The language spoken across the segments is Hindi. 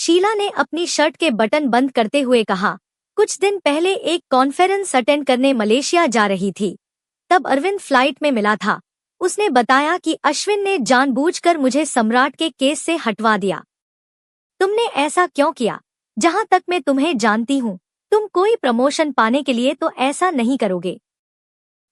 शीला ने अपनी शर्ट के बटन बंद करते हुए कहा, कुछ दिन पहले एक कॉन्फ्रेंस अटेंड करने मलेशिया जा रही थी। तब अरविंद फ्लाइट में मिला था। उसने बताया कि अश्विन ने जानबूझकर मुझे सम्राट के केस से हटवा दिया। तुमने ऐसा क्यों किया? जहां तक मैं तुम्हें जानती हूँ, तुम कोई प्रमोशन पाने के लिए तो ऐसा नहीं करोगे।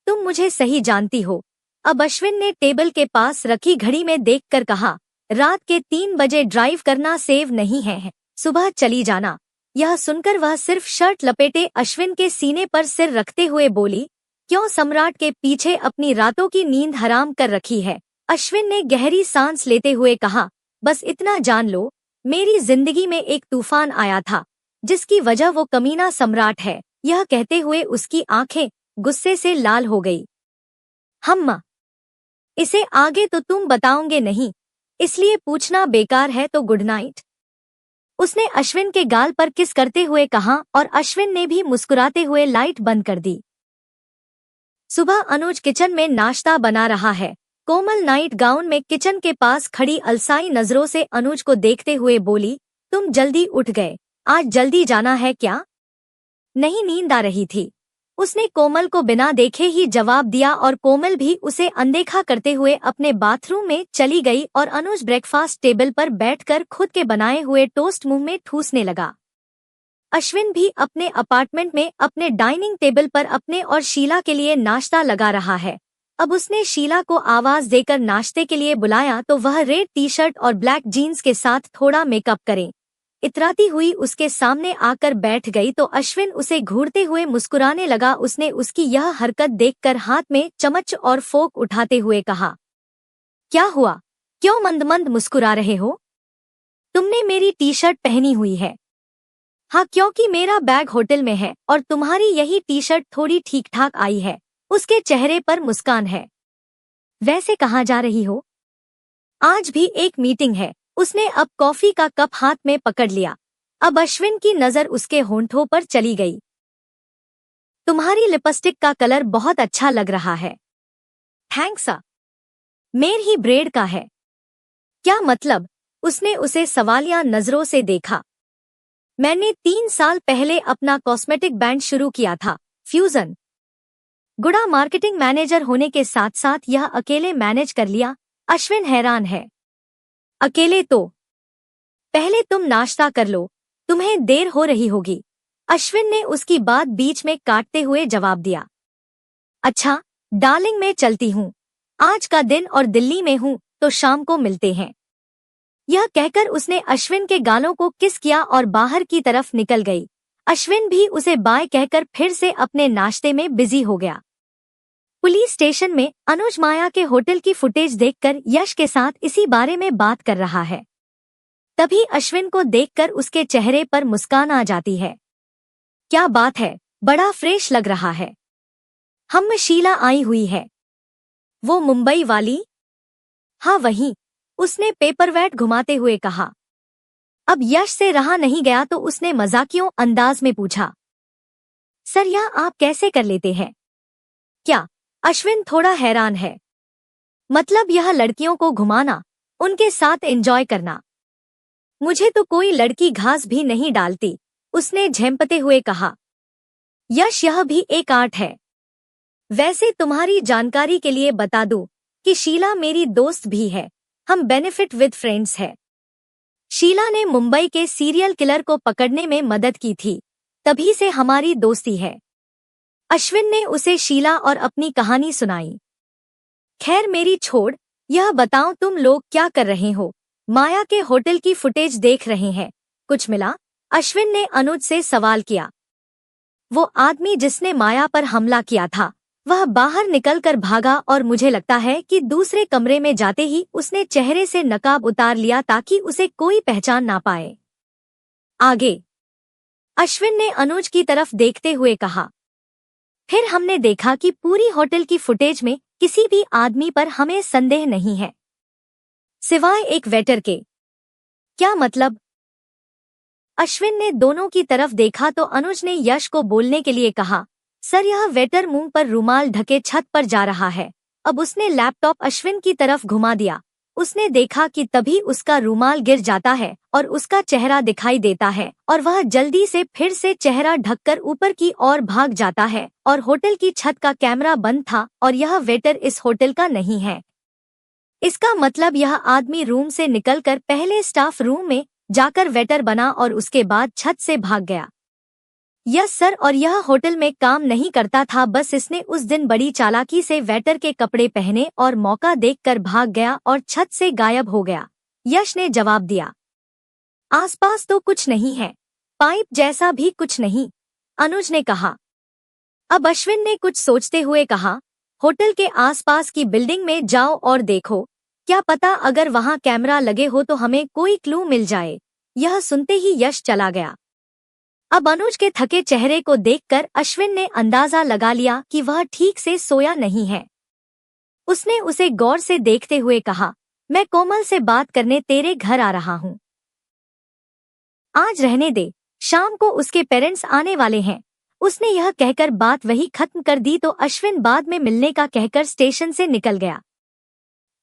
तुम मुझे सही जानती हो। अब अश्विन ने टेबल के पास रखी घड़ी में देखकर कहा, रात के 3 बजे ड्राइव करना सेव नहीं है, सुबह चली जाना। यह सुनकर वह सिर्फ शर्ट लपेटे अश्विन के सीने पर सिर रखते हुए बोली, क्यों सम्राट के पीछे अपनी रातों की नींद हराम कर रखी है? अश्विन ने गहरी सांस लेते हुए कहा, बस इतना जान लो, मेरी जिंदगी में एक तूफान आया था, जिसकी वजह वो कमीना सम्राट है। यह कहते हुए उसकी आंखें गुस्से से लाल हो गई। हम्मा, इसे आगे तो तुम बताओगे नहीं, इसलिए पूछना बेकार है, तो गुड नाइट। उसने अश्विन के गाल पर किस करते हुए कहा और अश्विन ने भी मुस्कुराते हुए लाइट बंद कर दी। सुबह अनुज किचन में नाश्ता बना रहा है। कोमल नाइट गाउन में किचन के पास खड़ी अलसाई नजरों से अनुज को देखते हुए बोली, तुम जल्दी उठ गए, आज जल्दी जाना है क्या? नहीं, नींद आ रही थी। उसने कोमल को बिना देखे ही जवाब दिया और कोमल भी उसे अनदेखा करते हुए अपने बाथरूम में चली गई और अनुज ब्रेकफास्ट टेबल पर बैठकर खुद के बनाए हुए टोस्ट मुंह में ठूसने लगा। अश्विन भी अपने अपार्टमेंट में अपने डाइनिंग टेबल पर अपने और शीला के लिए नाश्ता लगा रहा है। अब उसने शीला को आवाज देकर नाश्ते के लिए बुलाया तो वह रेड टी शर्ट और ब्लैक जीन्स के साथ थोड़ा मेकअप करे इतराती हुई उसके सामने आकर बैठ गई तो अश्विन उसे घूरते हुए मुस्कुराने लगा। उसने उसकी यह हरकत देखकर हाथ में चम्मच और फोक उठाते हुए कहा, क्या हुआ? क्यों मंद मंद मुस्कुरा रहे हो? तुमने मेरी टी शर्ट पहनी हुई है। हाँ, क्योंकि मेरा बैग होटल में है और तुम्हारी यही टी शर्ट थोड़ी ठीक ठाक आई है। उसके चेहरे पर मुस्कान है। वैसे कहाँ जा रही हो? आज भी एक मीटिंग है। उसने अब कॉफी का कप हाथ में पकड़ लिया। अब अश्विन की नजर उसके होंठों पर चली गई। तुम्हारी लिपस्टिक का कलर बहुत अच्छा लग रहा है। थैंक्स। मेर ही ब्रेड का है। क्या मतलब? उसने उसे सवालिया नजरों से देखा। मैंने 3 साल पहले अपना कॉस्मेटिक ब्रांड शुरू किया था, फ्यूजन। गुड़ा मार्केटिंग मैनेजर होने के साथ साथ यह अकेले मैनेज कर लिया। अश्विन हैरान है। अकेले तो? पहले तुम नाश्ता कर लो, तुम्हें देर हो रही होगी। अश्विन ने उसकी बात बीच में काटते हुए जवाब दिया। अच्छा डार्लिंग, मैं चलती हूँ, आज का दिन और दिल्ली में हूँ तो शाम को मिलते हैं। यह कहकर उसने अश्विन के गालों को किस किया और बाहर की तरफ निकल गई। अश्विन भी उसे बाय कहकर फिर से अपने नाश्ते में बिजी हो गया। पुलिस स्टेशन में अनुज माया के होटल की फुटेज देखकर यश के साथ इसी बारे में बात कर रहा है। तभी अश्विन को देखकर उसके चेहरे पर मुस्कान आ जाती है। क्या बात है, बड़ा फ्रेश लग रहा है। हम शीला आई हुई है। वो मुंबई वाली? हाँ वही, उसने पेपरवेट घुमाते हुए कहा। अब यश से रहा नहीं गया तो उसने मजाकियों अंदाज में पूछा, सर यह आप कैसे कर लेते हैं? क्या? अश्विन थोड़ा हैरान है। मतलब यह लड़कियों को घुमाना, उनके साथ एंजॉय करना। मुझे तो कोई लड़की घास भी नहीं डालती, उसने झेंपते हुए कहा। यश यह भी एक आर्ट है। वैसे तुम्हारी जानकारी के लिए बता दूं कि शीला मेरी दोस्त भी है। हम बेनिफिट विद फ्रेंड्स है। शीला ने मुंबई के सीरियल किलर को पकड़ने में मदद की थी, तभी से हमारी दोस्ती है। अश्विन ने उसे शीला और अपनी कहानी सुनाई। खैर मेरी छोड़, यह बताओ तुम लोग क्या कर रहे हो? माया के होटल की फुटेज देख रहे हैं, कुछ मिला? अश्विन ने अनुज से सवाल किया। वो आदमी जिसने माया पर हमला किया था, वह बाहर निकलकर भागा और मुझे लगता है कि दूसरे कमरे में जाते ही उसने चेहरे से नकाब उतार लिया ताकि उसे कोई पहचान ना पाए। आगे? अश्विन ने अनुज की तरफ देखते हुए कहा। फिर हमने देखा कि पूरी होटल की फुटेज में किसी भी आदमी पर हमें संदेह नहीं है, सिवाय एक वेटर के। क्या मतलब? अश्विन ने दोनों की तरफ देखा तो अनुज ने यश को बोलने के लिए कहा, सर यह वेटर मुंह पर रुमाल ढके छत पर जा रहा है। अब उसने लैपटॉप अश्विन की तरफ घुमा दिया। उसने देखा कि तभी उसका रूमाल गिर जाता है और उसका चेहरा दिखाई देता है और वह जल्दी से फिर से चेहरा ढककर ऊपर की ओर भाग जाता है और होटल की छत का कैमरा बंद था और यह वेटर इस होटल का नहीं है। इसका मतलब यह आदमी रूम से निकलकर पहले स्टाफ रूम में जाकर वेटर बना और उसके बाद छत से भाग गया। यस सर, और यह होटल में काम नहीं करता था, बस इसने उस दिन बड़ी चालाकी से वेटर के कपड़े पहने और मौका देखकर भाग गया और छत से गायब हो गया, यश ने जवाब दिया। आसपास तो कुछ नहीं है, पाइप जैसा भी कुछ नहीं, अनुज ने कहा। अब अश्विन ने कुछ सोचते हुए कहा, होटल के आसपास की बिल्डिंग में जाओ और देखो, क्या पता अगर वहां कैमरा लगे हो तो हमें कोई क्लू मिल जाए। यह सुनते ही यश चला गया। अब अनुज के थके चेहरे को देखकर अश्विन ने अंदाजा लगा लिया कि वह ठीक से सोया नहीं है। उसने उसे गौर से देखते हुए कहा, मैं कोमल से बात करने तेरे घर आ रहा हूँ, आज रहने दे, शाम को उसके पेरेंट्स आने वाले हैं। उसने यह कहकर बात वही खत्म कर दी तो अश्विन बाद में मिलने का कहकर स्टेशन से निकल गया।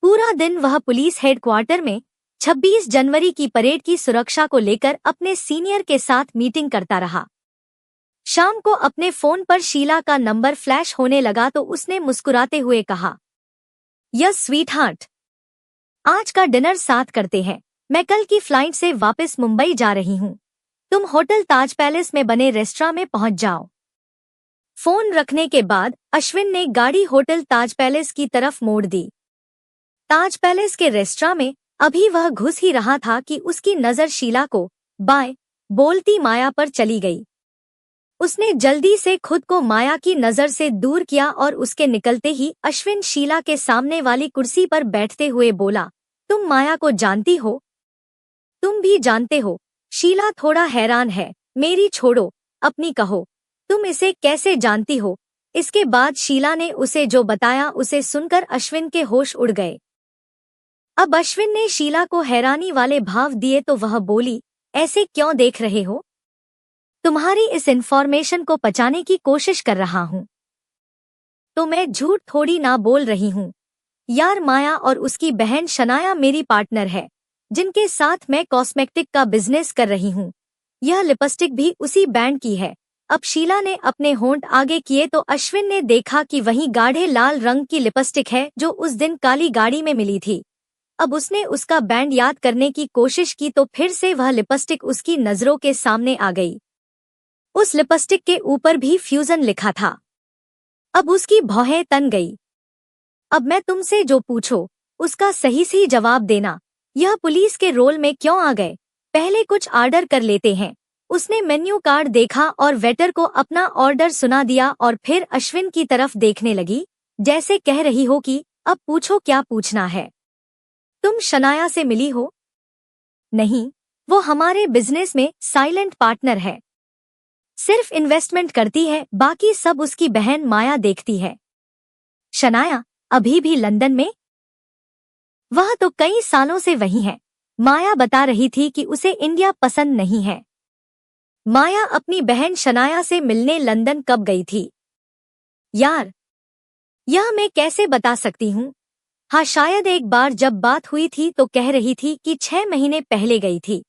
पूरा दिन वह पुलिस हेडक्वार्टर में 26 जनवरी की परेड की सुरक्षा को लेकर अपने सीनियर के साथ मीटिंग करता रहा। शाम को अपने फोन पर शीला का नंबर फ्लैश होने लगा तो उसने मुस्कुराते हुए कहा, यस स्वीटहार्ट, आज का डिनर साथ करते हैं। मैं कल की फ्लाइट से वापस मुंबई जा रही हूँ। तुम होटल ताज पैलेस में बने रेस्टोरेंट में पहुंच जाओ। फोन रखने के बाद अश्विन ने गाड़ी होटल ताज पैलेस की तरफ मोड़ दी। ताज पैलेस के रेस्टोरेंट में अभी वह घुस ही रहा था कि उसकी नजर शीला को बाय बोलती माया पर चली गई। उसने जल्दी से खुद को माया की नजर से दूर किया और उसके निकलते ही अश्विन शीला के सामने वाली कुर्सी पर बैठते हुए बोला, तुम माया को जानती हो? तुम भी जानते हो? शीला थोड़ा हैरान है। मेरी छोड़ो, अपनी कहो, तुम इसे कैसे जानती हो? इसके बाद शीला ने उसे जो बताया उसे सुनकर अश्विन के होश उड़ गए। अब अश्विन ने शीला को हैरानी वाले भाव दिए तो वह बोली, ऐसे क्यों देख रहे हो? तुम्हारी इस इन्फॉर्मेशन को पचाने की कोशिश कर रहा हूँ। तो मैं झूठ थोड़ी ना बोल रही हूँ यार। माया और उसकी बहन शनाया मेरी पार्टनर है, जिनके साथ मैं कॉस्मेटिक का बिजनेस कर रही हूँ। यह लिपस्टिक भी उसी ब्रांड की है। अब शीला ने अपने होंठ आगे किए तो अश्विन ने देखा कि वही गाढ़े लाल रंग की लिपस्टिक है जो उस दिन काली गाड़ी में मिली थी। अब उसने उसका ब्रांड याद करने की कोशिश की तो फिर से वह लिपस्टिक उसकी नजरों के सामने आ गई। उस लिपस्टिक के ऊपर भी फ्यूजन लिखा था। अब उसकी भौहें तन गई। अब मैं तुमसे जो पूछो उसका सही सही जवाब देना। यह पुलिस के रोल में क्यों आ गए? पहले कुछ ऑर्डर कर लेते हैं। उसने मेन्यू कार्ड देखा और वेटर को अपना ऑर्डर सुना दिया और फिर अश्विन की तरफ देखने लगी, जैसे कह रही हो कि अब पूछो क्या पूछना है। तुम शनाया से मिली हो? नहीं, वो हमारे बिजनेस में साइलेंट पार्टनर है। सिर्फ इन्वेस्टमेंट करती है, बाकी सब उसकी बहन माया देखती है। शनाया अभी भी लंदन में? वह तो कई सालों से वही है। माया बता रही थी कि उसे इंडिया पसंद नहीं है। माया अपनी बहन शनाया से मिलने लंदन कब गई थी? यार, यह मैं कैसे बता सकती हूँ। हाँ, शायद एक बार जब बात हुई थी तो कह रही थी कि 6 महीने पहले गई थी।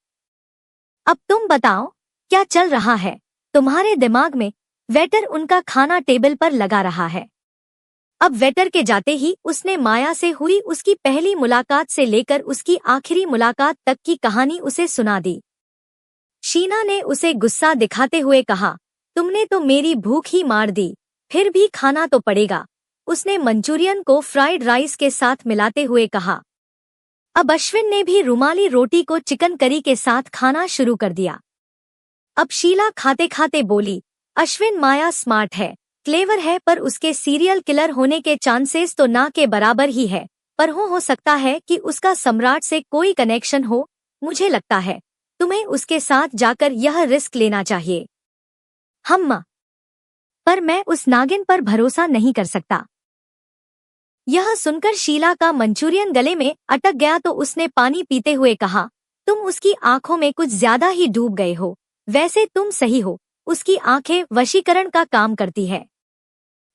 अब तुम बताओ, क्या चल रहा है तुम्हारे दिमाग में? वेटर उनका खाना टेबल पर लगा रहा है। अब वेटर के जाते ही उसने माया से हुई उसकी पहली मुलाकात से लेकर उसकी आखिरी मुलाकात तक की कहानी उसे सुना दी। शीना ने उसे गुस्सा दिखाते हुए कहा, तुमने तो मेरी भूख ही मार दी, फिर भी खाना तो पड़ेगा। उसने मंचूरियन को फ्राइड राइस के साथ मिलाते हुए कहा। अब अश्विन ने भी रुमाली रोटी को चिकन करी के साथ खाना शुरू कर दिया। अब शीला खाते खाते बोली, अश्विन माया स्मार्ट है, क्लेवर है, पर उसके सीरियल किलर होने के चांसेस तो ना के बराबर ही है। पर हो सकता है कि उसका सम्राट से कोई कनेक्शन हो। मुझे लगता है तुम्हें उसके साथ जाकर यह रिस्क लेना चाहिए। हम्मा, पर मैं उस नागिन पर भरोसा नहीं कर सकता। यह सुनकर शीला का मंचूरियन गले में अटक गया तो उसने पानी पीते हुए कहा, तुम उसकी आंखों में कुछ ज्यादा ही डूब गए हो। वैसे तुम सही हो, उसकी आंखें वशीकरण का काम करती है।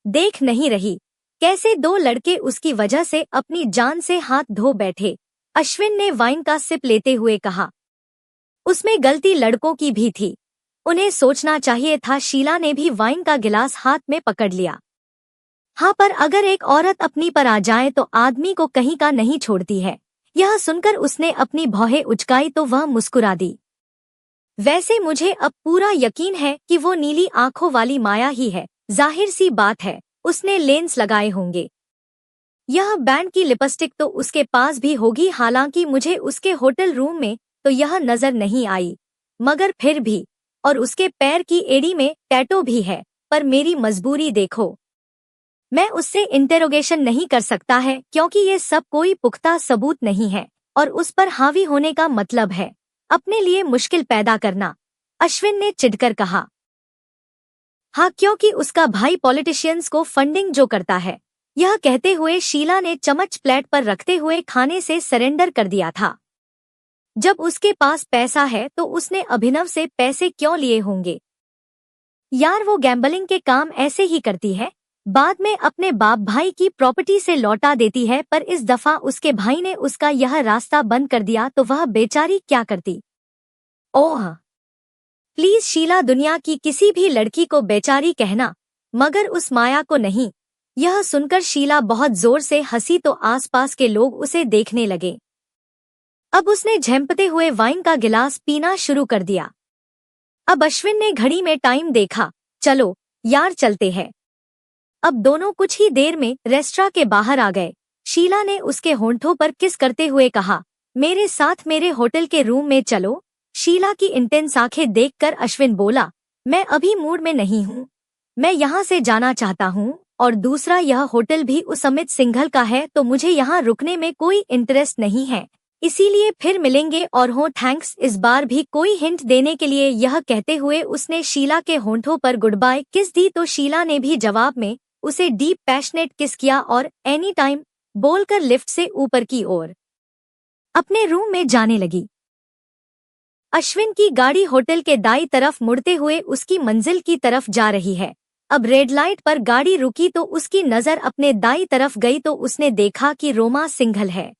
देख नहीं रही कैसे 2 लड़के उसकी वजह से अपनी जान से हाथ धो बैठे। अश्विन ने वाइन का सिप लेते हुए कहा। उसमें गलती लड़कों की भी थी। उन्हें सोचना चाहिए था। शीला ने भी वाइन का गिलास हाथ में पकड़ लिया। हाँ, पर अगर एक औरत अपनी पर आ जाए तो आदमी को कहीं का नहीं छोड़ती है। यह सुनकर उसने अपनी भौहें उचकाई तो वह मुस्कुरा दी। वैसे मुझे अब पूरा यकीन है कि वो नीली आंखों वाली माया ही है। जाहिर सी बात है, उसने लेंस लगाए होंगे। यह बैंड की लिपस्टिक तो उसके पास भी होगी। हालांकि मुझे उसके होटल रूम में तो यह नजर नहीं आई, मगर फिर भी। और उसके पैर की एड़ी में टैटू भी है। पर मेरी मजबूरी देखो, मैं उससे इंटेरोगेशन नहीं कर सकता है क्योंकि ये सब कोई पुख्ता सबूत नहीं है और उस पर हावी होने का मतलब है अपने लिए मुश्किल पैदा करना, अश्विन ने चिढ़कर कहा। हाँ, क्योंकि उसका भाई पॉलिटिशियंस को फंडिंग जो करता है। यह कहते हुए शीला ने चम्मच प्लेट पर रखते हुए खाने से सरेंडर कर दिया था। जब उसके पास पैसा है तो उसने अभिनव से पैसे क्यों लिए होंगे? यार, वो गैम्बलिंग के काम ऐसे ही करती है, बाद में अपने बाप भाई की प्रॉपर्टी से लौटा देती है। पर इस दफा उसके भाई ने उसका यह रास्ता बंद कर दिया तो वह बेचारी क्या करती? ओह प्लीज शीला, दुनिया की किसी भी लड़की को बेचारी कहना, मगर उस माया को नहीं। यह सुनकर शीला बहुत जोर से हंसी तो आसपास के लोग उसे देखने लगे। अब उसने झेंपते हुए वाइन का गिलास पीना शुरू कर दिया। अब अश्विन ने घड़ी में टाइम देखा। चलो यार, चलते हैं। अब दोनों कुछ ही देर में रेस्टोरेंट के बाहर आ गए। शीला ने उसके होंठों पर किस करते हुए कहा, मेरे साथ मेरे होटल के रूम में चलो। शीला की इंटेंस आंखें देखकर अश्विन बोला, मैं अभी मूड में नहीं हूँ। मैं यहाँ से जाना चाहता हूँ। और दूसरा, यह होटल भी उस अमित सिंघल का है तो मुझे यहाँ रुकने में कोई इंटरेस्ट नहीं है। इसीलिए फिर मिलेंगे और हो थैंक्स। इस बार भी कोई हिंट देने के लिए यह कहते हुए उसने शीला के होंठों पर गुड बाय किस दी तो शीला ने भी जवाब में उसे डीप पैशनेट किस किया और एनी टाइम बोलकर लिफ्ट से ऊपर की ओर अपने रूम में जाने लगी। अश्विन की गाड़ी होटल के दाईं तरफ मुड़ते हुए उसकी मंजिल की तरफ जा रही है। अब रेड लाइट पर गाड़ी रुकी तो उसकी नजर अपने दाईं तरफ गई तो उसने देखा कि रोमा सिंघल है।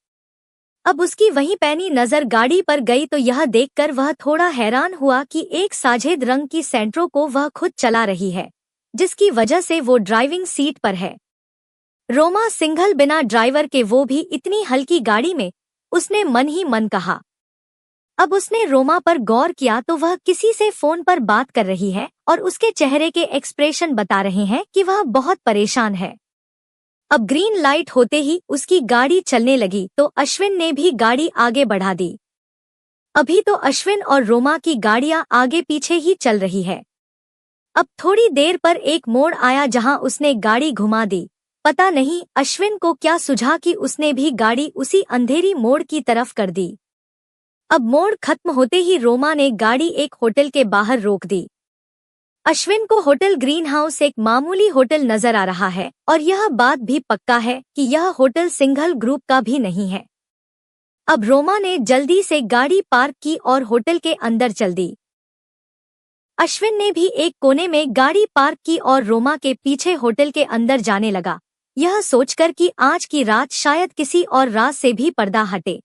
अब उसकी वहीं पैनी नजर गाड़ी पर गई तो यह देखकर वह थोड़ा हैरान हुआ कि एक साझेद रंग की सेंट्रो को वह खुद चला रही है, जिसकी वजह से वो ड्राइविंग सीट पर है। रोमा सिंघल बिना ड्राइवर के, वो भी इतनी हल्की गाड़ी में, उसने मन ही मन कहा। अब उसने रोमा पर गौर किया तो वह किसी से फोन पर बात कर रही है और उसके चेहरे के एक्सप्रेशन बता रहे हैं कि वह बहुत परेशान है। अब ग्रीन लाइट होते ही उसकी गाड़ी चलने लगी तो अश्विन ने भी गाड़ी आगे बढ़ा दी। अभी तो अश्विन और रोमा की गाड़ियां आगे पीछे ही चल रही है। अब थोड़ी देर पर एक मोड़ आया जहां उसने गाड़ी घुमा दी। पता नहीं अश्विन को क्या सूझा कि उसने भी गाड़ी उसी अंधेरी मोड़ की तरफ कर दी। अब मोड़ खत्म होते ही रोमा ने गाड़ी एक होटल के बाहर रोक दी। अश्विन को होटल ग्रीन हाउस एक मामूली होटल नजर आ रहा है और यह बात भी पक्का है कि यह होटल सिंघल ग्रुप का भी नहीं है। अब रोमा ने जल्दी से गाड़ी पार्क की और होटल के अंदर चल दी। अश्विन ने भी एक कोने में गाड़ी पार्क की और रोमा के पीछे होटल के अंदर जाने लगा, यह सोचकर कि आज की रात शायद किसी और रात से भी पर्दा हटे।